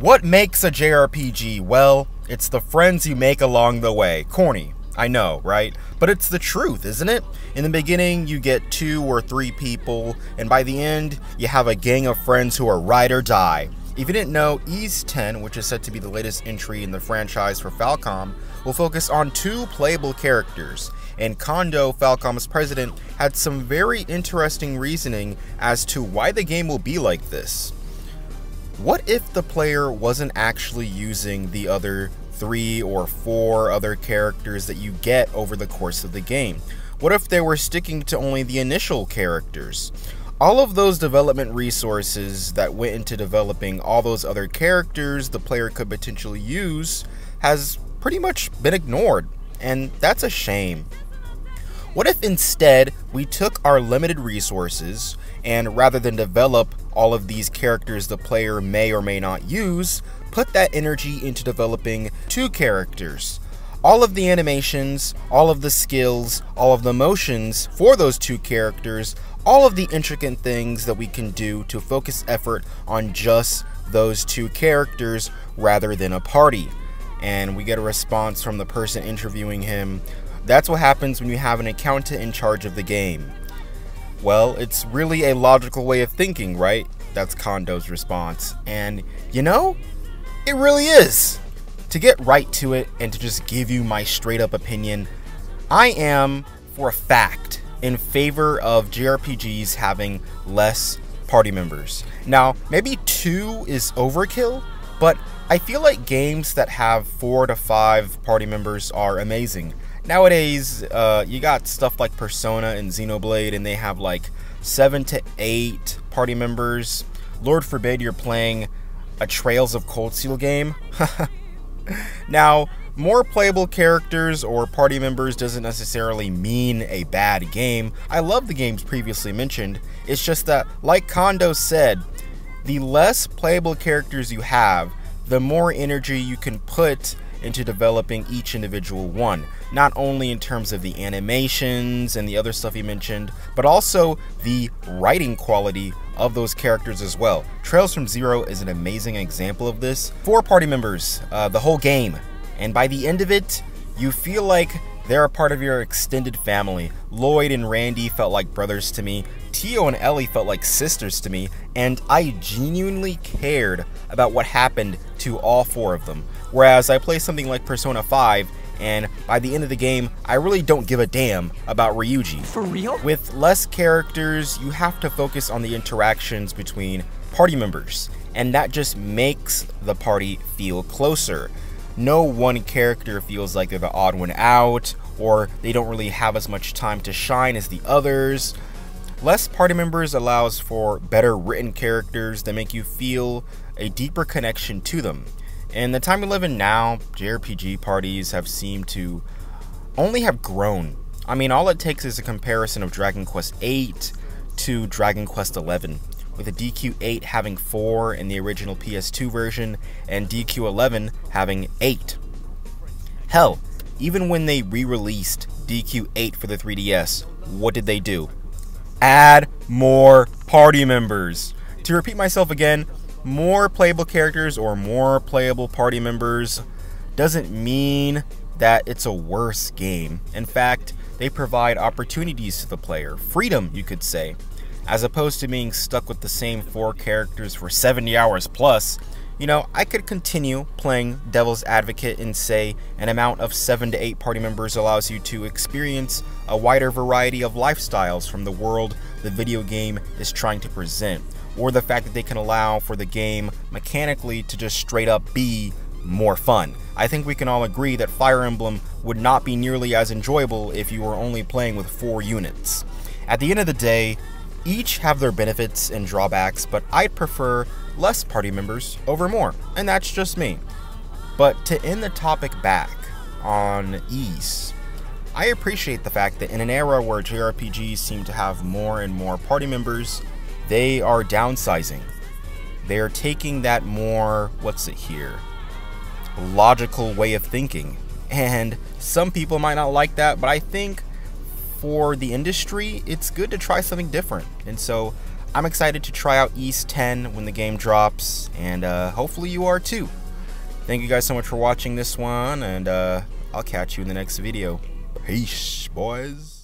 What makes a JRPG? Well, it's the friends you make along the way. Corny, I know, right? But it's the truth, isn't it? In the beginning, you get 2 or 3 people, and by the end, you have a gang of friends who are ride or die. If you didn't know, Ys 10, which is said to be the latest entry in the franchise for Falcom, will focus on 2 playable characters. And Kondo, Falcom's president, had some very interesting reasoning as to why the game will be like this. What if the player wasn't actually using the other 3 or 4 other characters that you get over the course of the game? What if they were sticking to only the initial characters? All of those development resources that went into developing all those other characters the player could potentially use has pretty much been ignored, and that's a shame. What if instead we took our limited resources and rather than develop all of these characters the player may or may not use, put that energy into developing 2 characters? All of the animations, all of the skills, all of the motions for those 2 characters, all of the intricate things that we can do to focus effort on just those 2 characters rather than a party. And we get a response from the person interviewing him. That's what happens when you have an accountant in charge of the game. Well, it's really a logical way of thinking, right? That's Kondo's response. And you know, it really is. To get right to it and to just give you my straight up opinion, I am, for a fact, in favor of JRPGs having less party members. Now, maybe 2 is overkill, but I feel like games that have 4 to 5 party members are amazing. Nowadays, you got stuff like Persona and Xenoblade, and they have like 7 to 8 party members. Lord forbid you're playing a Trails of Cold Steel game. Now, more playable characters or party members doesn't necessarily mean a bad game. I love the games previously mentioned. It's just that, like Kondo said, the less playable characters you have, the more energy you can put into developing each individual one. Not only in terms of the animations and the other stuff he mentioned, but also the writing quality of those characters as well. Trails from Zero is an amazing example of this. 4 party members, the whole game. And by the end of it, you feel like they're a part of your extended family. Lloyd and Randy felt like brothers to me. Tio and Ellie felt like sisters to me. And I genuinely cared about what happened to all 4 of them. Whereas I play something like Persona 5, and by the end of the game, I really don't give a damn about Ryuji. For real? With less characters, you have to focus on the interactions between party members, and that just makes the party feel closer. No one character feels like they're the odd one out, or they don't really have as much time to shine as the others. Less party members allows for better written characters that make you feel a deeper connection to them. In the time we live in now, JRPG parties have seemed to only have grown. I mean, all it takes is a comparison of Dragon Quest VIII to Dragon Quest XI, with the DQ8 having 4 in the original PS2 version, and DQ11 having 8. Hell, even when they re-released DQ8 for the 3DS, what did they do? Add more party members. To repeat myself again, more playable characters or more playable party members doesn't mean that it's a worse game. In fact, they provide opportunities to the player, freedom you could say, as opposed to being stuck with the same 4 characters for 70 hours plus. You know, I could continue playing devil's advocate and say an amount of 7 to 8 party members allows you to experience a wider variety of lifestyles from the world the video game is trying to present, or the fact that they can allow for the game mechanically to just straight up be more fun. I think we can all agree that Fire Emblem would not be nearly as enjoyable if you were only playing with 4 units. At the end of the day, each have their benefits and drawbacks, but I'd prefer less party members over more, and that's just me. But to end the topic back on Ys, I appreciate the fact that in an era where JRPGs seem to have more and more party members, they are downsizing. They are taking that more, logical way of thinking. And some people might not like that, but I think for the industry, it's good to try something different. And so I'm excited to try out Ys 10 when the game drops, and hopefully you are too. Thank you guys so much for watching this one, and I'll catch you in the next video. Peace, boys.